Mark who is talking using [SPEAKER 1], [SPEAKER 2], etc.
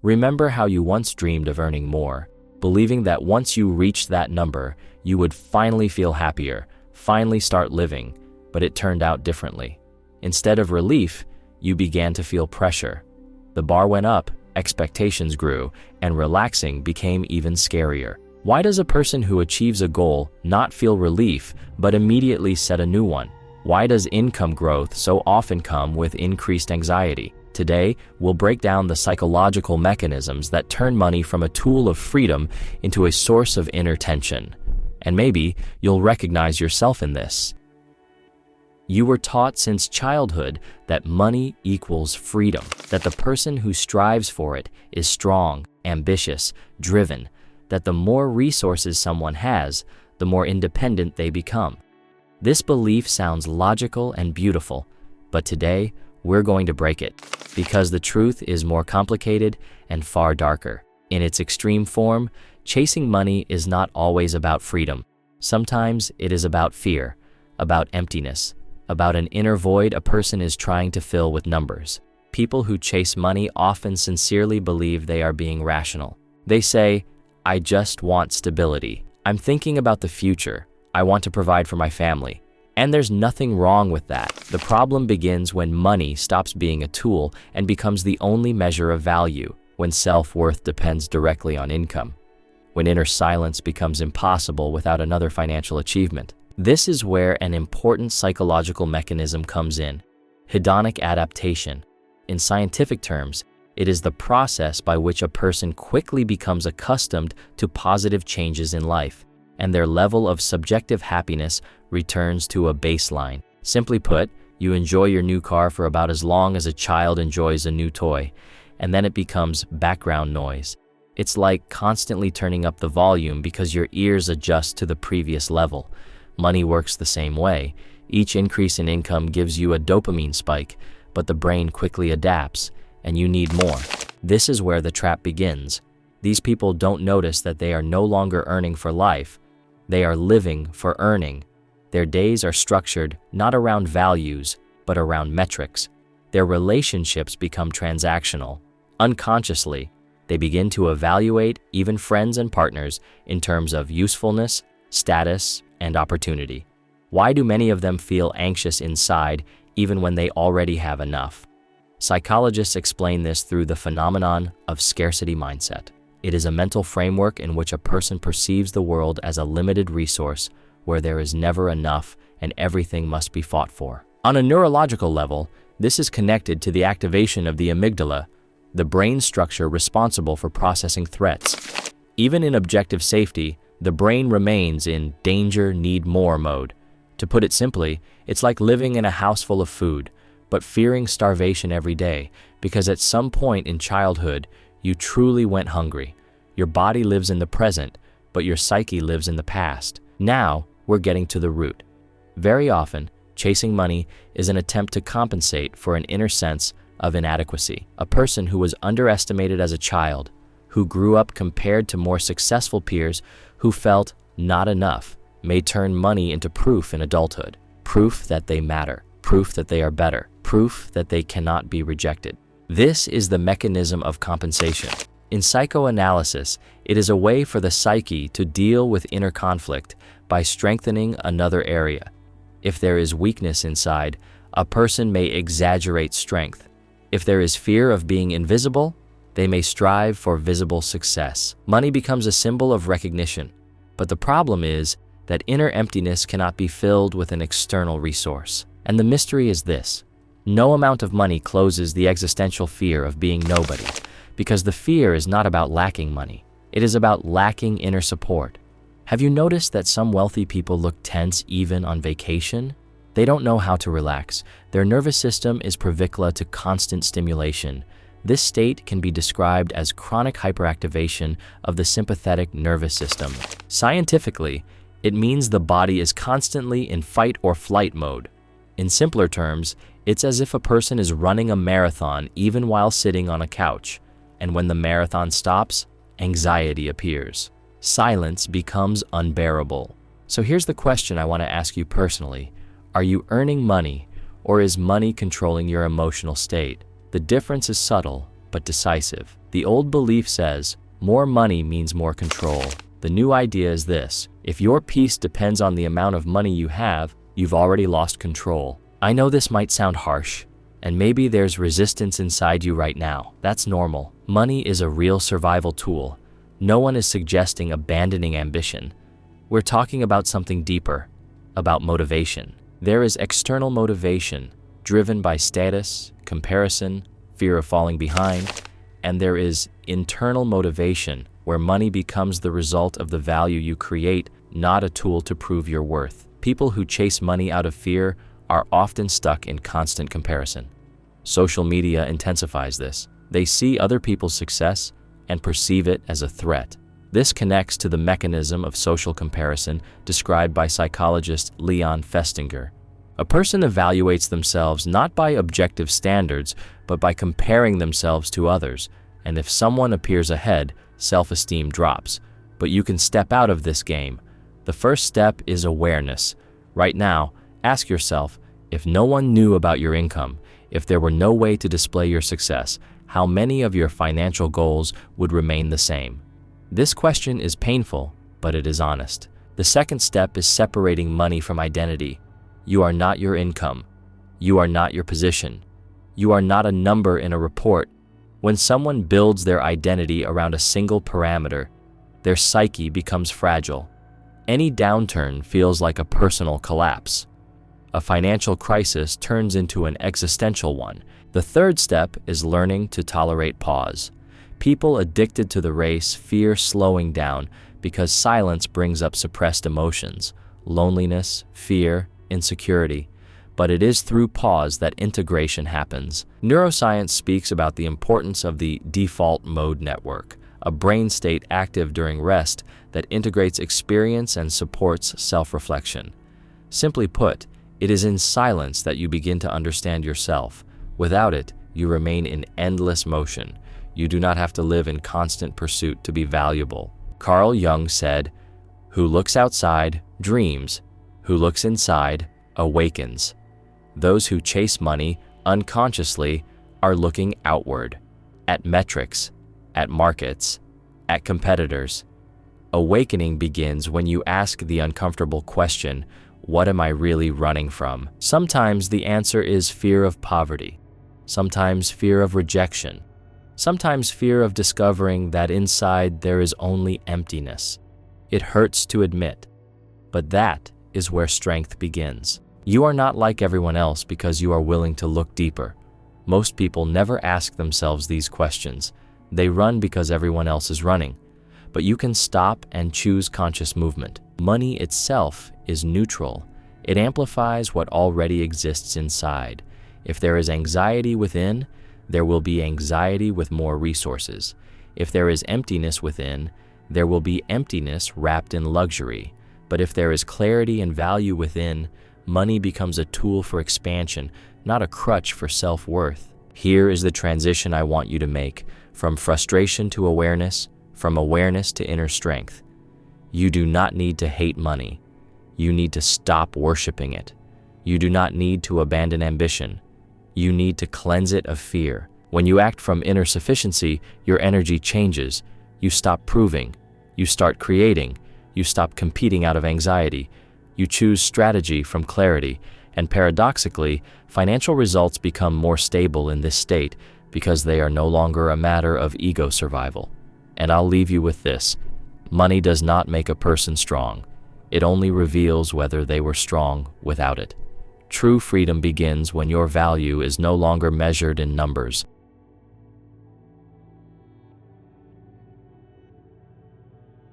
[SPEAKER 1] Remember how you once dreamed of earning more, believing that once you reached that number, you would finally feel happier, finally start living, but it turned out differently. Instead of relief, you began to feel pressure. The bar went up, expectations grew, and relaxing became even scarier. Why does a person who achieves a goal not feel relief, but immediately set a new one? Why does income growth so often come with increased anxiety? Today, we'll break down the psychological mechanisms that turn money from a tool of freedom into a source of inner tension. And maybe you'll recognize yourself in this. You were taught since childhood that money equals freedom, that the person who strives for it is strong, ambitious, driven, that the more resources someone has, the more independent they become. This belief sounds logical and beautiful, but today we're going to break it, because the truth is more complicated and far darker. In its extreme form, chasing money is not always about freedom. Sometimes it is about fear, about emptiness, about an inner void a person is trying to fill with numbers. People who chase money often sincerely believe they are being rational. They say, "I just want stability. I'm thinking about the future. I want to provide for my family." And there's nothing wrong with that. The problem begins when money stops being a tool and becomes the only measure of value, when self-worth depends directly on income, when inner silence becomes impossible without another financial achievement. This is where an important psychological mechanism comes in: hedonic adaptation. In scientific terms, it is the process by which a person quickly becomes accustomed to positive changes in life, and their level of subjective happiness returns to a baseline. Simply put, you enjoy your new car for about as long as a child enjoys a new toy, and then it becomes background noise. It's like constantly turning up the volume because your ears adjust to the previous level. Money works the same way. Each increase in income gives you a dopamine spike, but the brain quickly adapts, and you need more. This is where the trap begins. These people don't notice that they are no longer earning for life. They are living for earning. Their days are structured not around values, but around metrics. Their relationships become transactional. Unconsciously, they begin to evaluate even friends and partners in terms of usefulness, status, and opportunity. Why do many of them feel anxious inside even when they already have enough? Psychologists explain this through the phenomenon of scarcity mindset. It is a mental framework in which a person perceives the world as a limited resource where there is never enough and everything must be fought for. On a neurological level, this is connected to the activation of the amygdala, the brain structure responsible for processing threats. Even in objective safety, the brain remains in danger, need more mode. To put it simply, it's like living in a house full of food, but fearing starvation every day, because at some point in childhood, you truly went hungry. Your body lives in the present, but your psyche lives in the past. Now, we're getting to the root. Very often, chasing money is an attempt to compensate for an inner sense of inadequacy. A person who was underestimated as a child, who grew up compared to more successful peers who felt not enough, may turn money into proof in adulthood. Proof that they matter, proof that they are better, proof that they cannot be rejected. This is the mechanism of compensation. In psychoanalysis, it is a way for the psyche to deal with inner conflict by strengthening another area. If there is weakness inside, a person may exaggerate strength. If there is fear of being invisible, they may strive for visible success. Money becomes a symbol of recognition, but the problem is that inner emptiness cannot be filled with an external resource. And the mystery is this: no amount of money closes the existential fear of being nobody, because the fear is not about lacking money. It is about lacking inner support. Have you noticed that some wealthy people look tense even on vacation? They don't know how to relax. Their nervous system is privicula to constant stimulation. This state can be described as chronic hyperactivation of the sympathetic nervous system. Scientifically, it means the body is constantly in fight or flight mode. In simpler terms, it's as if a person is running a marathon even while sitting on a couch, and when the marathon stops, anxiety appears. Silence becomes unbearable. So here's the question I want to ask you personally. Are you earning money, or is money controlling your emotional state? The difference is subtle, but decisive. The old belief says, more money means more control. The new idea is this: if your peace depends on the amount of money you have, you've already lost control. I know this might sound harsh, and maybe there's resistance inside you right now. That's normal. Money is a real survival tool. No one is suggesting abandoning ambition. We're talking about something deeper, about motivation. There is external motivation, driven by status, comparison, fear of falling behind, and there is internal motivation, where money becomes the result of the value you create, not a tool to prove your worth. People who chase money out of fear are often stuck in constant comparison. Social media intensifies this. They see other people's success and perceive it as a threat. This connects to the mechanism of social comparison described by psychologist Leon Festinger. A person evaluates themselves not by objective standards, but by comparing themselves to others, and if someone appears ahead, self-esteem drops. But you can step out of this game. The first step is awareness. Right now, ask yourself, if no one knew about your income, if there were no way to display your success, how many of your financial goals would remain the same? This question is painful, but it is honest. The second step is separating money from identity. You are not your income. You are not your position. You are not a number in a report. When someone builds their identity around a single parameter, their psyche becomes fragile. Any downturn feels like a personal collapse. A financial crisis turns into an existential one. The third step is learning to tolerate pause. People addicted to the race fear slowing down because silence brings up suppressed emotions, loneliness, fear, insecurity. But it is through pause that integration happens. Neuroscience speaks about the importance of the default mode network, a brain state active during rest that integrates experience and supports self-reflection. Simply put, it is in silence that you begin to understand yourself. Without it, you remain in endless motion. You do not have to live in constant pursuit to be valuable. Carl Jung said, "Who looks outside dreams. Who looks inside awakens." Those who chase money unconsciously are looking outward, at metrics, at markets, at competitors. Awakening begins when you ask the uncomfortable question, what am I really running from? Sometimes the answer is fear of poverty. Sometimes fear of rejection. Sometimes fear of discovering that inside there is only emptiness. It hurts to admit, but that is where strength begins. You are not like everyone else because you are willing to look deeper. Most people never ask themselves these questions. They run because everyone else is running. But you can stop and choose conscious movement. Money itself is neutral. It amplifies what already exists inside. If there is anxiety within, there will be anxiety with more resources. If there is emptiness within, there will be emptiness wrapped in luxury. But if there is clarity and value within, money becomes a tool for expansion, not a crutch for self-worth. Here is the transition I want you to make, from frustration to awareness, from awareness to inner strength. You do not need to hate money. You need to stop worshiping it. You do not need to abandon ambition. You need to cleanse it of fear. When you act from inner sufficiency, your energy changes. You stop proving. You start creating. You stop competing out of anxiety. You choose strategy from clarity. And paradoxically, financial results become more stable in this state because they are no longer a matter of ego survival. And I'll leave you with this. Money does not make a person strong. It only reveals whether they were strong without it. True freedom begins when your value is no longer measured in numbers.